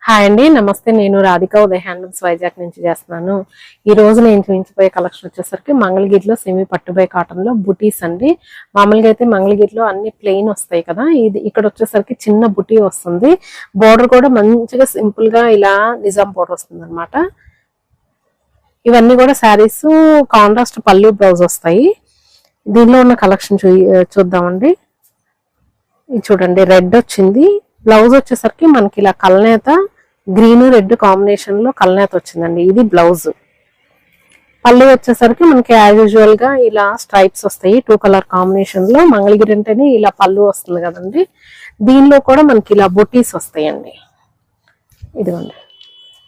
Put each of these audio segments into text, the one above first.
Hi అండి, నమస్తే. నేను రాధిక ఉదయ్ హ్యాండ్లూమ్స్ వైజాగ్ నుంచి చేస్తున్నాను. ఈ రోజు నేను చూపించబోయే కలెక్షన్ వచ్చేసరికి మంగళగిరిలో సెమీ పట్టుబై కాటన్ లో బుటీస్ అండి. మామూలుగా అయితే మంగళగిరిలో అన్ని ప్లెయిన్ వస్తాయి కదా, ఇది ఇక్కడ వచ్చేసరికి చిన్న బుటీ వస్తుంది. బోర్డర్ కూడా మంచిగా సింపుల్ గా ఇలా నిజాం బోర్డర్ వస్తుంది అనమాట. ఇవన్నీ కూడా శారీస్ కాంట్రాస్ట్ పళ్ళు బ్లౌజ్ వస్తాయి. దీనిలో ఉన్న కలెక్షన్ చూద్దామండి. ఇది చూడండి, రెడ్ వచ్చింది. బ్లౌజ్ వచ్చేసరికి మనకి ఇలా కల్నేత గ్రీన్ రెడ్ కాంబినేషన్ లో కల్నేత వచ్చిందండి. ఇది బ్లౌజ్. పళ్ళు వచ్చేసరికి మనకి యాజ్ యూజువల్ గా ఇలా స్ట్రైప్స్ వస్తాయి 2 కలర్ కాంబినేషన్ లో. మంగళగిరి అంటేనే ఇలా పళ్ళు వస్తుంది కదండి. దీనిలో కూడా మనకి ఇలా బుటీస్ వస్తాయండి. ఇదిగోండి,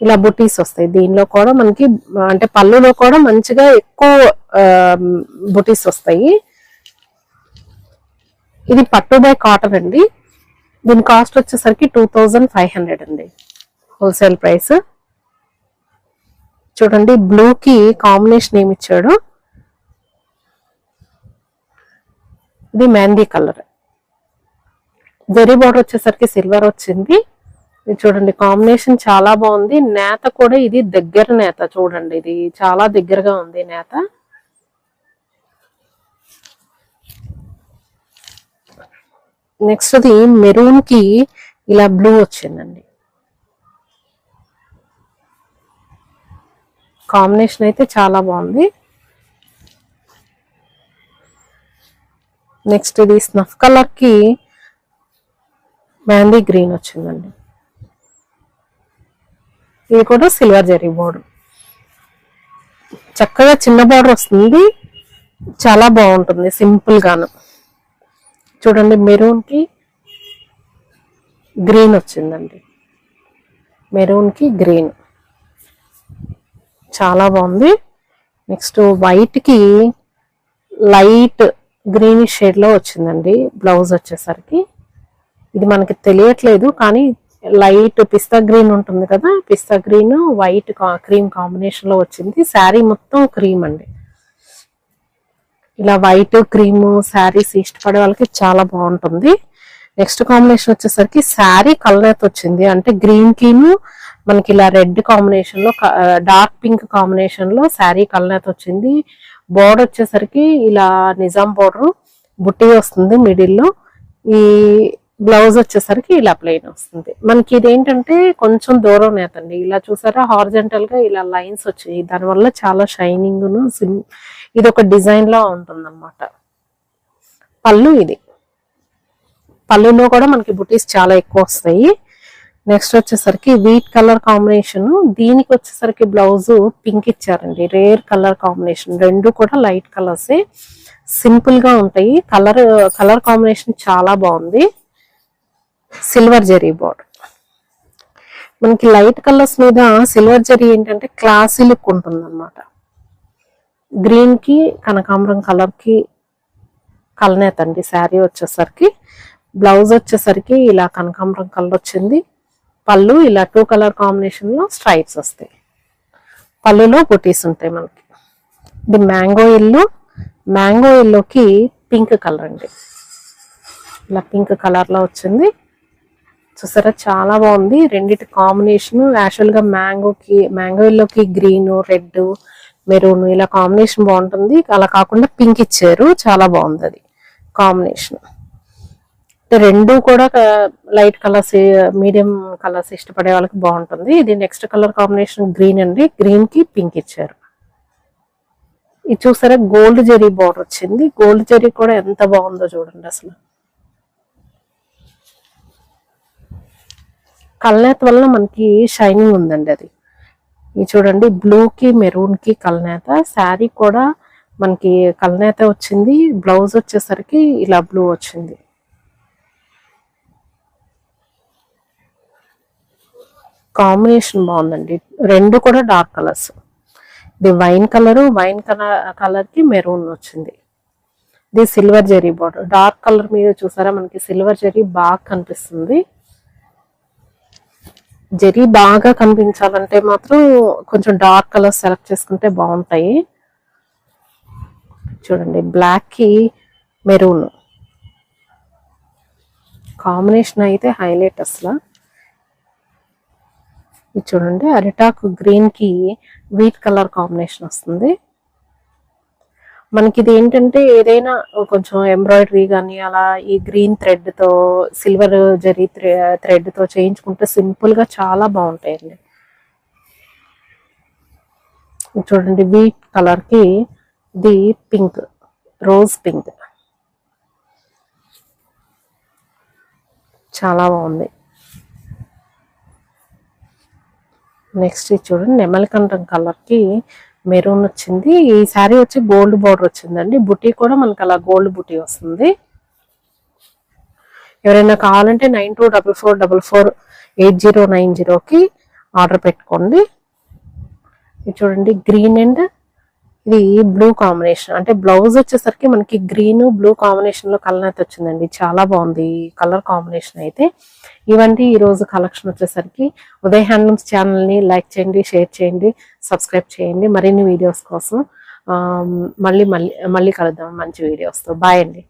ఇలా బుటీస్ వస్తాయి. దీనిలో కూడా మనకి అంటే పళ్ళులో కూడా మంచిగా ఎక్కువ బుటీస్ వస్తాయి. ఇది పట్టు బై కాటన్ అండి. దీని కాస్ట్ వచ్చేసరికి 2500 అండి, హోల్సేల్ ప్రైస్. చూడండి, బ్లూ కి కాంబినేషన్ ఏమి ఇచ్చాడు. ఇది మెహందీ కలర్. జరీ బోర్డర్ వచ్చేసరికి సిల్వర్ వచ్చింది. ఇది చూడండి, కాంబినేషన్ చాలా బాగుంది. నేత కూడా ఇది దగ్గర నేత. చూడండి, ఇది చాలా దగ్గరగా ఉంది నేత. నెక్స్ట్ అది మెరూన్ కి ఇలా బ్లూ వచ్చిందండి. కాంబినేషన్ అయితే చాలా బాగుంది. నెక్స్ట్ ఇది స్నఫ్ కలర్ కి మెహందీ గ్రీన్ వచ్చిందండి. ఇది కూడా సిల్వర్ జరీ బోర్డర్. చక్కగా చిన్న బోర్డర్ వస్తుంది, చాలా బాగుంటుంది సింపుల్ గాను. చూడండి, మెరూన్ కి గ్రీన్ వచ్చిందండి. మెరూన్ కి గ్రీన్ చాలా బాగుంది. నెక్స్ట్ వైట్ కి లైట్ గ్రీన్ షేడ్ లో వచ్చిందండి. బ్లౌజ్ వచ్చేసరికి ఇది మనకి తెలియట్లేదు కానీ లైట్ పిస్తా గ్రీన్ ఉంటుంది కదా, పిస్తా గ్రీన్ వైట్ క్రీమ్ కాంబినేషన్ లో వచ్చింది. శారీ మొత్తం క్రీమ్ అండి. ఇలా వైట్ క్రీమ్ శారీస్ ఇష్టపడే వాళ్ళకి చాలా బాగుంటుంది. నెక్స్ట్ కాంబినేషన్ వచ్చేసరికి శారీ కలర్ వచ్చింది. అంటే గ్రీన్ కీను మనకి ఇలా రెడ్ కాంబినేషన్ లో డార్క్ పింక్ కాంబినేషన్ లో శారీ కలర్ వచ్చింది. బోర్డర్ వచ్చేసరికి ఇలా నిజాం బోర్డర్ బుట్టి వస్తుంది మిడిల్ లో. ఈ బ్లౌజ్ వచ్చేసరికి ఇలా ప్లెయిన్ వస్తుంది. మనకి ఇదేంటంటే కొంచెం దూరం నేతండి. ఇలా చూసారా, హారిజంటల్ గా ఇలా లైన్స్ వచ్చాయి. దానివల్ల చాలా షైనింగ్ ఇది ఒక డిజైన్ లా ఉంటుంది అనమాట. పళ్ళు ఇది. పళ్ళులో కూడా మనకి బుటీస్ చాలా ఎక్కువ వస్తాయి. నెక్స్ట్ వచ్చేసరికి వీట్ కలర్ కాంబినేషన్. దీనికి వచ్చేసరికి బ్లౌజ్ పింక్ ఇచ్చారండి. Rare colour combination. రెండు కూడా లైట్ కలర్సే, సింపుల్ గా ఉంటాయి. కలర్ కాంబినేషన్ చాలా బాగుంది. Silver zari border. మనకి లైట్ కలర్స్ మీద సిల్వర్ జరీ ఏంటంటే క్లాసీ లుక్ ఉంటుంది అనమాట. గ్రీన్ కి కనకాంబరం కలర్ కి కలనేత అండి శారీ వచ్చేసరికి. బ్లౌజ్ వచ్చేసరికి ఇలా కనకాంబరం కలర్ వచ్చింది. పళ్ళు ఇలా 2 కలర్ కాంబినేషన్ లో స్ట్రైప్స్ వస్తాయి. పళ్ళులో బుటీస్ ఉంటాయి మనకి. ఇది మ్యాంగో ఎల్లోకి పింక్ కలర్ అండి. ఇలా పింక్ కలర్ లో వచ్చింది. చూసారా, చాలా బాగుంది. రెండిటి కాంబినేషన్ యాక్చువల్ గా మ్యాంగో ఎల్లోకి గ్రీన్ రెడ్ మెరూన్ ఇలా కాంబినేషన్ బాగుంటుంది. అలా కాకుండా పింక్ ఇచ్చారు, చాలా బాగుంది అది కాంబినేషన్. రెండు కూడా లైట్ కలర్స్, మీడియం కలర్స్ ఇష్టపడే వాళ్ళకి బాగుంటుంది. ఇది నెక్స్ట్ కలర్ కాంబినేషన్ గ్రీన్ అండి. గ్రీన్ కి పింక్ ఇచ్చారు. ఇది చూసారా, గోల్డ్ జరీ బోర్డర్ వచ్చింది. గోల్డ్ జరీ కూడా ఎంత బాగుందో చూడండి. అసలు కల్నేత వల్ల మనకి షైనింగ్ ఉందండి. అది ఇది చూడండి, బ్లూ కి మెరూన్ కి కల్నేత. శారీ కూడా మనకి కల్నేత వచ్చింది. బ్లౌజ్ వచ్చేసరికి ఇలా బ్లూ వచ్చింది. కాంబినేషన్ బాగుందండి. రెండు కూడా డార్క్ కలర్స్. ఇది వైన్ కలర్ కి మెరూన్ వచ్చింది. ఇది silver zari border. Dark colour మీద చూసారా మనకి సిల్వర్ జరీ బాగా కనిపిస్తుంది. జరీ బాగా కనిపించాలంటే మాత్రం కొంచెం డార్క్ కలర్ సెలెక్ట్ చేసుకుంటే బాగుంటాయి. చూడండి, బ్లాక్ కి మెరూన్ కాంబినేషన్ అయితే హైలైట్ అసలు. ఇది చూడండి, అరిటాకు గ్రీన్ కి వీట్ కలర్ కాంబినేషన్ వస్తుంది. మనకి ఇది ఏంటంటే ఏదైనా కొంచెం ఎంబ్రాయిడరీ కానీ అలా ఈ గ్రీన్ థ్రెడ్ తో సిల్వర్ జరీ థ్రెడ్ తో చేయించుకుంటే సింపుల్ గా చాలా బాగుంటాయండి. చూడండి, వీట్ కలర్ కి ఇది పింక్, రోజ్ పింక్, చాలా బాగుంది. నెక్స్ట్ ఇది చూడండి, నెమలికంఠం కలర్ కి మెరూన్ వచ్చింది. ఈ శారీ వచ్చి గోల్డ్ బోర్డర్ వచ్చిందండి. బుటీ కూడా మనకు అలా గోల్డ్ బుటీ వస్తుంది. ఎవరైనా కావాలంటే 9244448090కి ఆర్డర్ పెట్టుకోండి. ఇది చూడండి, గ్రీన్ అండ్ ఇది బ్లూ కాంబినేషన్, అంటే బ్లౌజ్ వచ్చేసరికి మనకి గ్రీన్ బ్లూ కాంబినేషన్ లో కలర్ అయితే వచ్చిందండి. చాలా బాగుంది ఈ కలర్ కాంబినేషన్ అయితే. ఇవంటి ఈ రోజు కలెక్షన్ వచ్చేసరికి. ఉదయ్ హ్యాండ్లూమ్స్ ఛానల్ ని లైక్ చేయండి, షేర్ చేయండి, సబ్స్క్రైబ్ చేయండి. మరిన్ని వీడియోస్ కోసం మళ్ళీ కలుద్దాం మంచి వీడియోస్తో. బాయ్ అండి.